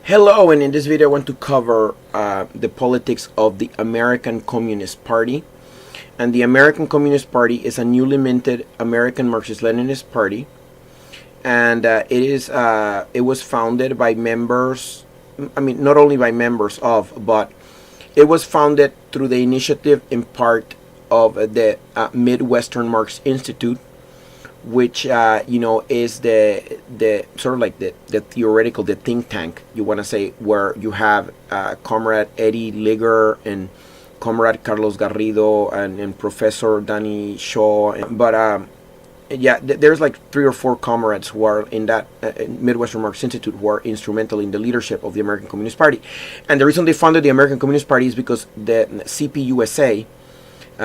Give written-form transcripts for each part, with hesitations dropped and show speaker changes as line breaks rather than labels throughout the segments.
Hello, and in this video I want to cover the politics of the American Communist Party. And the American Communist Party is a newly minted American Marxist-Leninist party, and it was founded by members. I mean, not only by members of, but it was founded through the initiative in part of the Midwestern Marx Institute, which is the sort of like the theoretical, the think tank, you want to say, where you have Comrade Eddie Ligger and Comrade Carlos Garrido and Professor Danny Shaw. There's like 3 or 4 comrades who are in that Midwestern Marx Institute who are instrumental in the leadership of the American Communist Party. And the reason they founded the American Communist Party is because the CPUSA,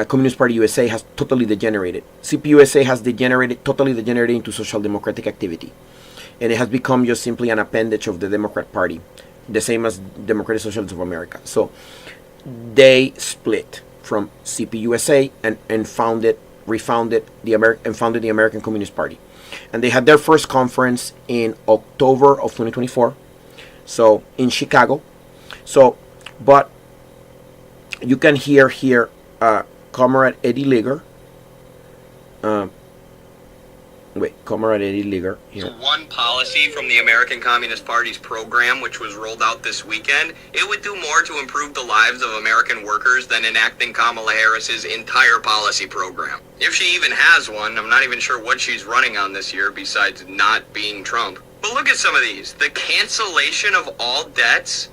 Communist Party USA, has totally degenerated. CPUSA has totally degenerated into social democratic activity. And it has become just simply an appendage of the Democrat Party, the same as Democratic Socialists of America. So they split from CPUSA and founded the American Communist Party. And they had their first conference in October of 2024, so in Chicago. So, but you can hear here Comrade Eddie Ligger. Comrade Eddie Ligger here.
One policy from the American Communist Party's program, which was rolled out this weekend, it would do more to improve the lives of American workers than enacting Kamala Harris's entire policy program. If she even has one, I'm not even sure what she's running on this year besides not being Trump. But look at some of these. The cancellation of all debts.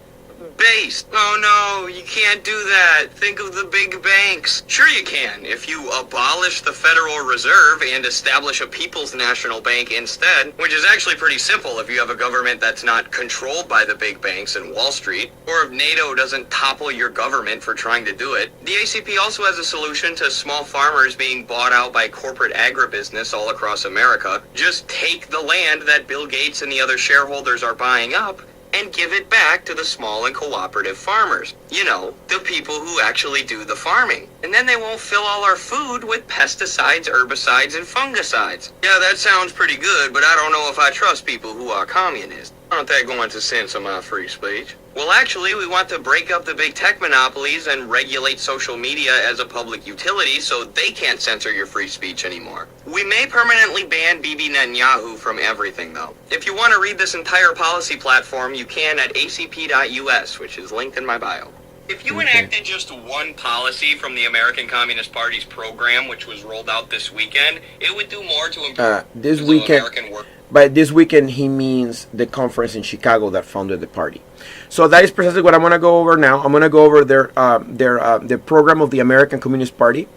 Based. Oh no, you can't do that. Think of the big banks. Sure you can, if you abolish the Federal Reserve and establish a People's National Bank instead, which is actually pretty simple if you have a government that's not controlled by the big banks and Wall Street, or if NATO doesn't topple your government for trying to do it. The ACP also has a solution to small farmers being bought out by corporate agribusiness all across America. Just take the land that Bill Gates and the other shareholders are buying up and give it back to the small and cooperative farmers. You know, the people who actually do the farming. And then they won't fill all our food with pesticides, herbicides, and fungicides. Yeah, that sounds pretty good, but I don't know if I trust people who are communists. Aren't they going to censor my free speech? Well, actually, we want to break up the big tech monopolies and regulate social media as a public utility so they can't censor your free speech anymore. We may permanently ban Bibi Netanyahu from everything, though. If you want to read this entire policy platform, you can at acp.us, which is linked in my bio. If you enacted just one policy from the American Communist Party's program, which was rolled out this weekend, it would do more to improve American work.
By this weekend, he means the conference in Chicago that founded the party. So that is precisely what I'm going to go over now. I'm going to go over the program of the American Communist Party,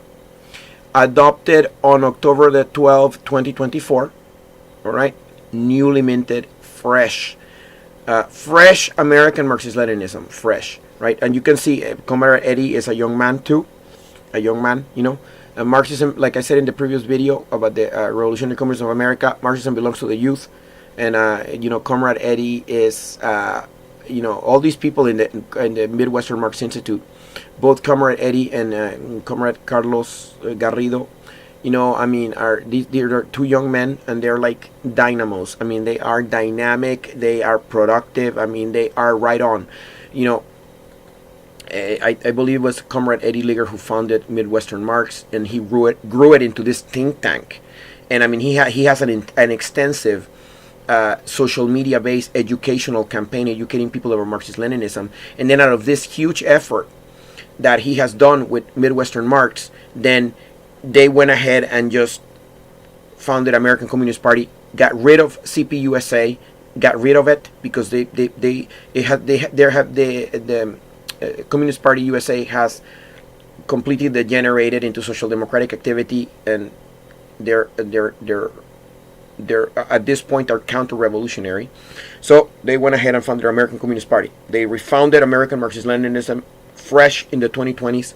adopted on October the 12th, 2024. All right, newly minted, fresh American Marxist-Leninism, fresh, right? And you can see Comrade Eddie is a young man too, Marxism, like I said in the previous video about the Revolutionary Communists of America, Marxism belongs to the youth. And, Comrade Eddie is, all these people in the Midwestern Marx Institute, both Comrade Eddie and Comrade Carlos Garrido, they're 2 young men, and they're like dynamos. I mean, they are dynamic, they are productive, they are right on, I believe it was Comrade Eddie Ligger who founded Midwestern Marx, and he grew it into this think tank. And he has an extensive social media based educational campaign educating people about Marxist-Leninism. And then out of this huge effort that he has done with Midwestern Marx, then they went ahead and just founded American Communist Party, got rid of CPUSA, got rid of it because the Communist Party USA has completely degenerated into social democratic activity, and they're at this point are counter-revolutionary. So they went ahead and founded the American Communist Party. They refounded American Marxist-Leninism fresh in the 2020s,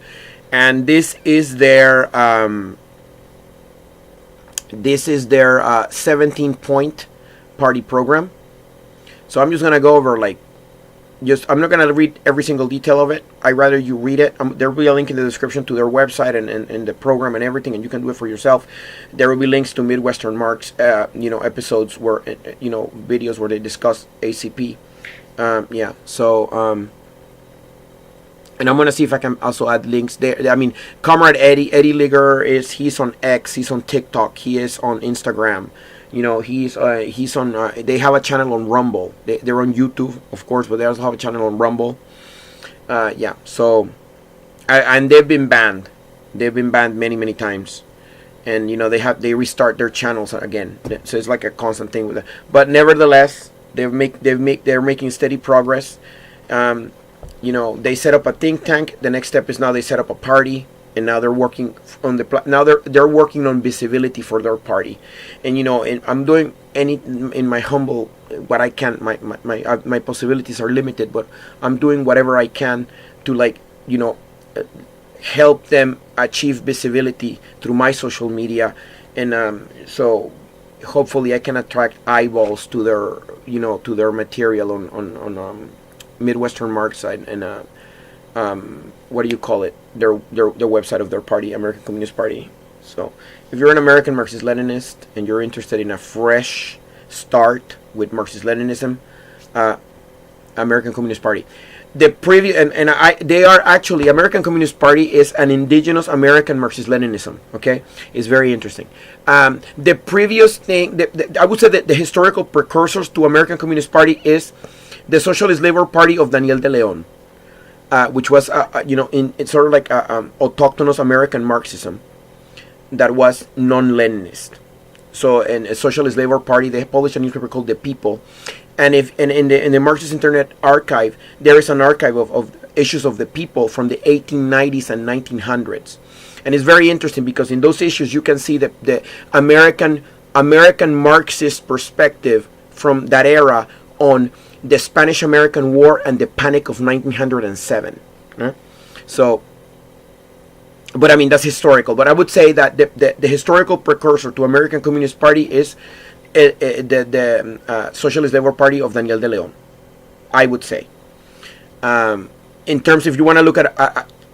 and this is their 17-point party program. So I'm just gonna go over I'm not going to read every single detail of it. I'd rather you read it. There will be a link in the description to their website and the program and everything, and you can do it for yourself. There will be links to Midwestern Marx, episodes where, videos where they discuss ACP Yeah. So and I'm gonna see if I can also add links there. I mean, Comrade Eddie Ligger he's on X, he's on TikTok, he is on Instagram. You know, he's on. They have a channel on Rumble. They're on YouTube, of course, but they also have a channel on Rumble. Yeah. So, and they've been banned. They've been banned many times, and you know they restart their channels again. So it's like a constant thing with that. But nevertheless, they're making steady progress. You know, they set up a think tank. The next step is now they set up a party, and now they're working on they're working on visibility for their party. And you know, and I'm doing in my humble what I can. My possibilities are limited, but I'm doing whatever I can to, like, you know, help them achieve visibility through my social media. And so hopefully I can attract eyeballs to their, you know, to their material on Midwestern Marxist and what do you call it? Their website of their party, American Communist Party. So if you're an American Marxist-Leninist and you're interested in a fresh start with Marxist-Leninism, American Communist Party. The previous they are actually, American Communist Party is an indigenous American Marxist-Leninism. Okay, it's very interesting. The previous thing, I would say that the historical precursors to American Communist Party is the Socialist Labor Party of Daniel de Leon, which was you know, it's sort of like autochthonous American Marxism that was non-Leninist. So in a Socialist Labor Party, they published a newspaper called The People, and in the Marxist Internet Archive, there is an archive of issues of The People from the 1890s and 1900s, and it's very interesting because in those issues you can see the American Marxist perspective from that era on the Spanish-American War and the Panic of 1907. So, but I mean, that's historical. But I would say that the historical precursor to American Communist Party is the Socialist Labor Party of Daniel de Leon, I would say. In terms, if you want to look at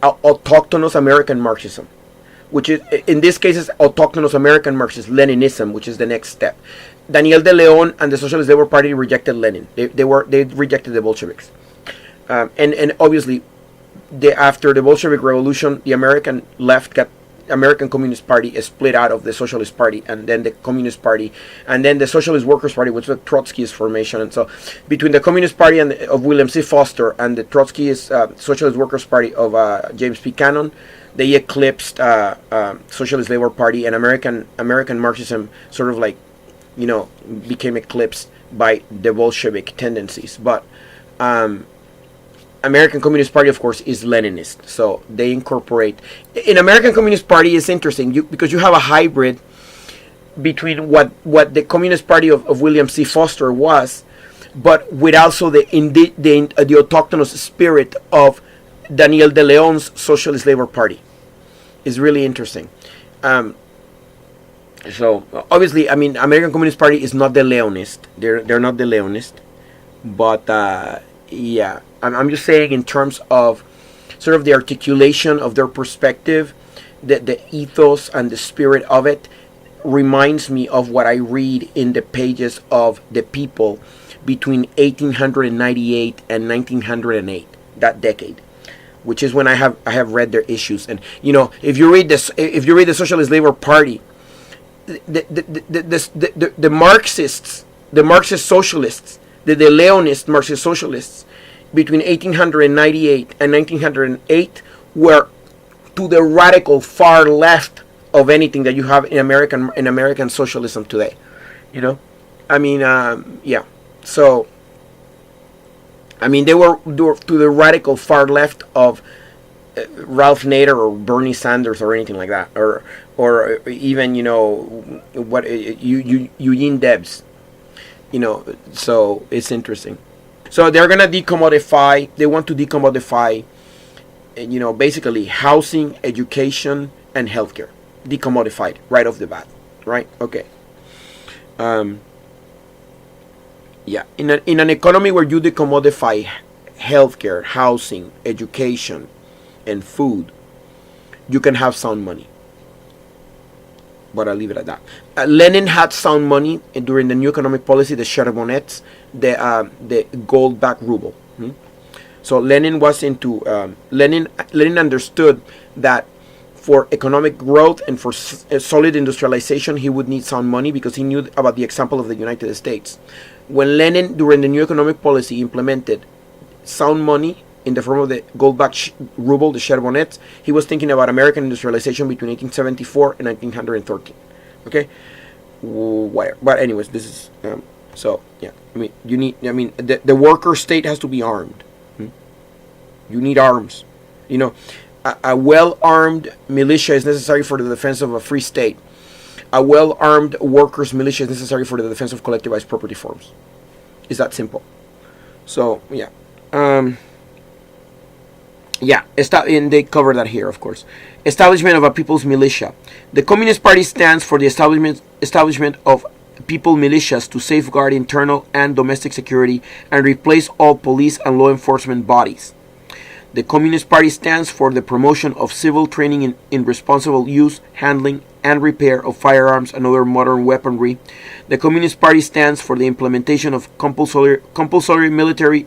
autochthonous American Marxism, which is, in this case, is autochthonous American Marxist Leninism, which is the next step. Daniel de Leon and the Socialist Labor Party rejected Lenin. They rejected the Bolsheviks, and obviously, after the Bolshevik Revolution, the American left got American Communist Party is split out of the Socialist Party, and then the Communist Party, and then the Socialist Workers Party, which was Trotsky's formation. And so, between the Communist Party of William C. Foster and the Trotskyist Socialist Workers Party of James P. Cannon, they eclipsed Socialist Labor Party, and American Marxism sort of, like, you know, became eclipsed by the Bolshevik tendencies. But American Communist Party, of course, is Leninist, so they incorporate. In American Communist Party, it's interesting because you have a hybrid between what the Communist Party of William C. Foster was, but with also the autochthonous spirit of Daniel de Leon's Socialist Labor Party. Is really interesting. So obviously, I mean, American Communist Party is not the Leonist. They're not the Leonist, but yeah, I'm just saying in terms of sort of the articulation of their perspective, the ethos and the spirit of it reminds me of what I read in the pages of The People between 1898 and 1908, that decade, which is when I have read their issues. And you know, if you read the Socialist Labor Party, the Marxists, the Marxist socialists, the Leonist Marxist socialists between 1898 and 1908 were to the radical far left of anything that you have in American socialism today. You know, I mean, yeah. So, I mean, they were to the radical far left of Ralph Nader or Bernie Sanders or anything like that, or even, you know, what Eugene Debs, you know. So it's interesting. So they're gonna decommodify. They want to decommodify, you know, basically housing, education, and healthcare. Decommodified right off the bat, right? Okay. Yeah, in an economy where you decommodify healthcare, housing, education, and food, you can have sound money. but I'll leave it at that. Lenin had sound money during the new economic policy, the Chervonets, the gold-backed ruble. So Lenin was into Lenin understood that for economic growth and for solid industrialization, he would need sound money, because he knew about the example of the United States. When Lenin, during the new economic policy, implemented sound money in the form of the gold-backed ruble, the Chervonets, he was thinking about American industrialization between 1874 and 1913. Okay, but anyways, this is so yeah. I mean, you need. I mean, the worker state has to be armed. You need arms. You know, a well-armed militia is necessary for the defense of a free state. A well-armed workers' militia is necessary for the defense of collectivized property forms. It's that simple. So yeah. And they cover that here, of course. Establishment of a people's militia. The Communist Party stands for the establishment of people militias to safeguard internal and domestic security and replace all police and law enforcement bodies. The Communist Party stands for the promotion of civil training in responsible use, handling, and repair of firearms and other modern weaponry. The Communist Party stands for the implementation of compulsory military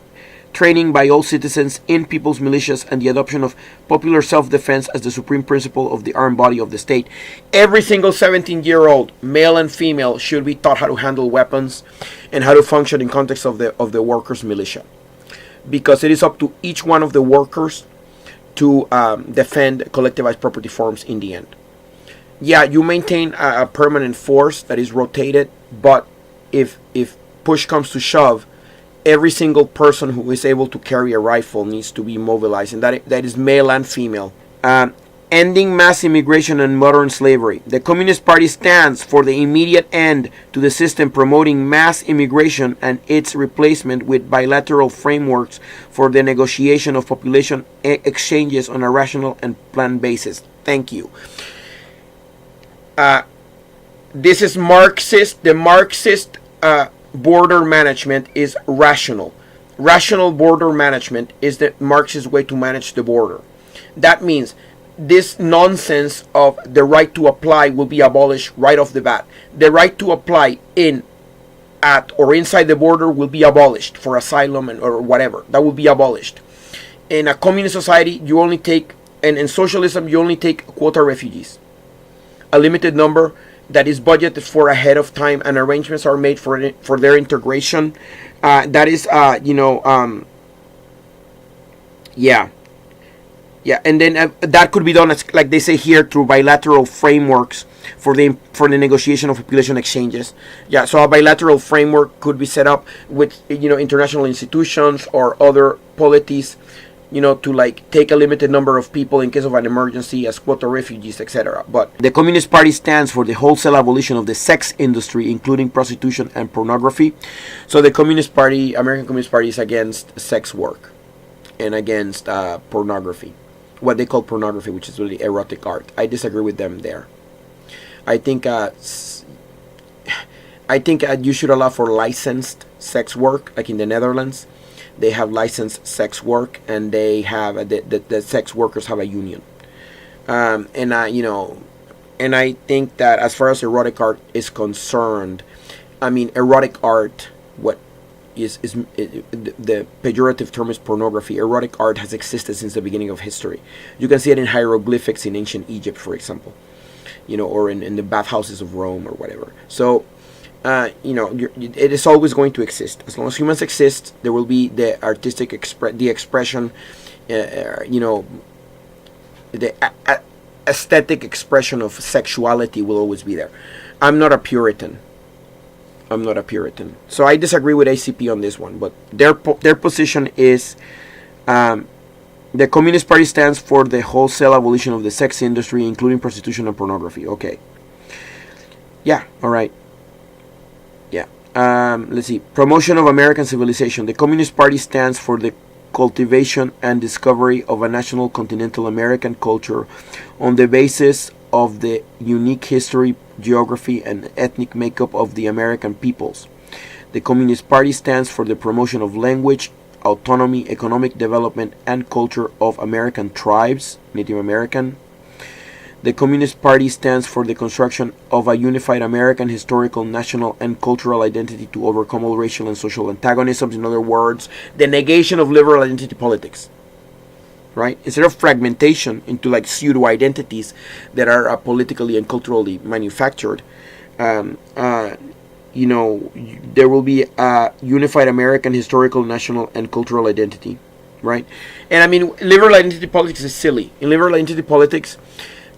training by all citizens in people's militias and the adoption of popular self-defense as the supreme principle of the armed body of the state. Every single 17-year-old, male and female, should be taught how to handle weapons and how to function in context of the workers' militia, because it is up to each one of the workers to defend collectivized property forms in the end. Yeah, you maintain a permanent force that is rotated, but if push comes to shove, every single person who is able to carry a rifle needs to be mobilized, and that is male and female. Ending mass immigration and modern slavery. The Communist Party stands for the immediate end to the system promoting mass immigration and its replacement with bilateral frameworks for the negotiation of population exchanges on a rational and planned basis. Thank you. This is Marxist. The Marxist border management is rational. Rational border management is the Marxist way to manage the border. That means this nonsense of the right to apply will be abolished right off the bat. The right to apply in, at, or inside the border will be abolished for asylum or whatever. That will be abolished. In a communist society, you only take, and in socialism, you only take quota refugees. A limited number that is budgeted for ahead of time, and arrangements are made for their integration. That is, yeah, and then that could be done, as, like they say here, through bilateral frameworks for the negotiation of population exchanges. Yeah, so a bilateral framework could be set up with international institutions or other polities, to like take a limited number of people in case of an emergency as quota refugees, etc. But the Communist Party stands for the wholesale abolition of the sex industry, including prostitution and pornography. So the Communist Party, American Communist Party, is against sex work and against pornography, what they call pornography, which is really erotic art. I disagree with them there. I think you should allow for licensed sex work, like in the Netherlands. They have licensed sex work, and they have the sex workers have a union. And I think that as far as erotic art is concerned, I mean, erotic art, what is the pejorative term is pornography. Erotic art has existed since the beginning of history. You can see it in hieroglyphics in ancient Egypt, for example, or in the bathhouses of Rome or whatever. So, it is always going to exist. As long as humans exist, there will be the artistic expression, the aesthetic expression of sexuality will always be there. I'm not a Puritan. So I disagree with ACP on this one, but their position is the Communist Party stands for the wholesale abolition of the sex industry, including prostitution and pornography. Okay. Yeah, all right. Let's see. Promotion of American civilization. The Communist Party stands for the cultivation and discovery of a national continental American culture on the basis of the unique history, geography, and ethnic makeup of the American peoples. The Communist Party stands for the promotion of language, autonomy, economic development, and culture of American tribes, Native American. The Communist Party stands for the construction of a unified American historical, national, and cultural identity to overcome all racial and social antagonisms. In other words, the negation of liberal identity politics. Right? Instead of fragmentation into like pseudo identities that are politically and culturally manufactured, there will be a unified American historical, national, and cultural identity. Right? And I mean, liberal identity politics is silly. In liberal identity politics,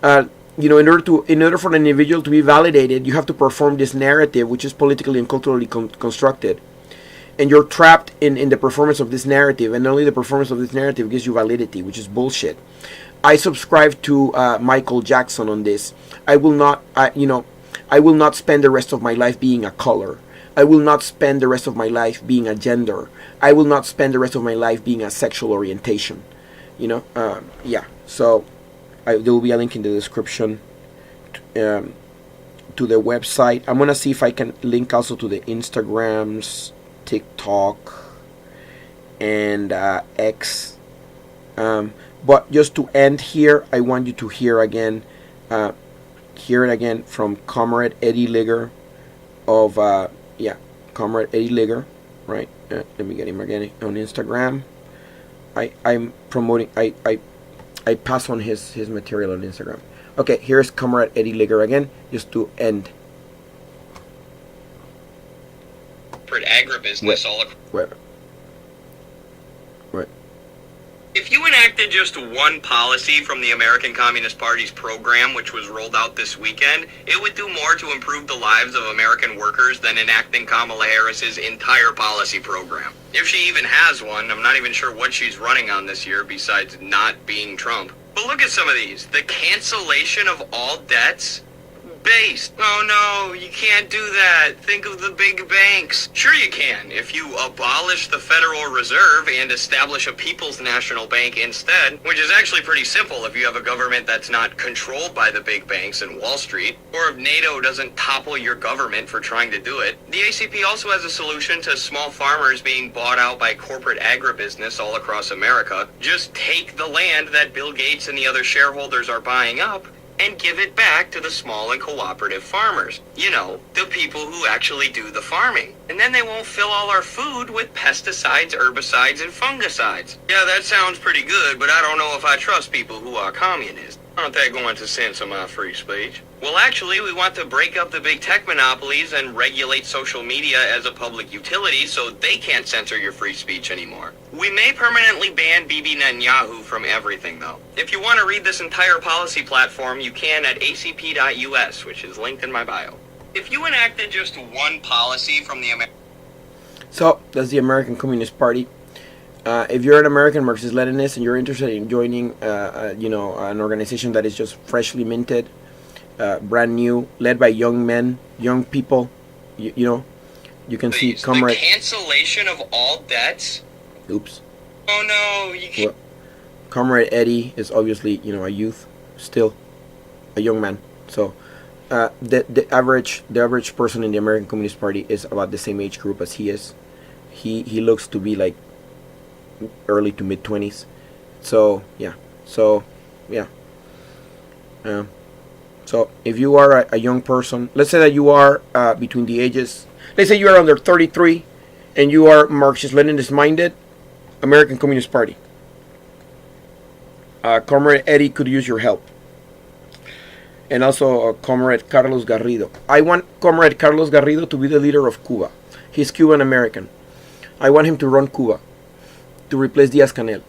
in order for an individual to be validated, you have to perform this narrative, which is politically and culturally constructed, and you're trapped in the performance of this narrative, and only the performance of this narrative gives you validity, which is bullshit. I subscribe to Michael Jackson on this. I will not spend the rest of my life being a color. I will not spend the rest of my life being a gender. I will not spend the rest of my life being a sexual orientation. So there will be a link in the description to the website. I'm gonna see if I can link also to the Instagrams, TikTok, and X. But just to end here, I want you to hear it again from Comrade Eddie Ligger of Comrade Eddie Ligger, right? Let me get him again on Instagram. I'm promoting. I pass on his material on Instagram. Okay, here's Comrade Eddie Ligger again, just to end.
Agribusiness all across.
Right.
If you enacted just one policy from the American Communist Party's program, which was rolled out this weekend, it would do more to improve the lives of American workers than enacting Kamala Harris's entire policy program. If she even has one, I'm not even sure what she's running on this year besides not being Trump. But look at some of these. The cancellation of all debts. Based. Oh no, you can't do that. Think of the big banks. Sure you can, if you abolish the Federal Reserve and establish a People's National Bank instead, which is actually pretty simple if you have a government that's not controlled by the big banks and Wall Street, or if NATO doesn't topple your government for trying to do it. The ACP also has a solution to small farmers being bought out by corporate agribusiness all across America. Just take the land that Bill Gates and the other shareholders are buying up and give it back to the small and cooperative farmers. The people who actually do the farming. And then they won't fill all our food with pesticides, herbicides, and fungicides. Yeah, that sounds pretty good, but I don't know if I trust people who are communists. Aren't they going to censor my free speech? Well, actually, we want to break up the big tech monopolies and regulate social media as a public utility so they can't censor your free speech anymore. We may permanently ban Bibi Netanyahu from everything, though. If you want to read this entire policy platform, you can at acp.us, which is linked in my bio. If you enacted just one policy from the
So, that's the American Communist Party. If you're an American Marxist-Leninist and you're interested in joining, an organization that is just freshly minted, brand new, led by young men, young people, you can see Comrade.
The cancellation of all debts.
Oops.
Oh no, you can't.
Well, Comrade Eddie is obviously, a youth, still a young man. So, the average person in the American Communist Party is about the same age group as he is. He looks to be like early to mid 20s. So if you are a young person, let's say that you are between the ages, let's say you are under 33 and you are Marxist-Leninist minded, American Communist Party, Comrade Eddie could use your help. And also Comrade Carlos Garrido. I want Comrade Carlos Garrido to be the leader of Cuba. He's Cuban American. I want him to run Cuba, to replace Diaz-Canel.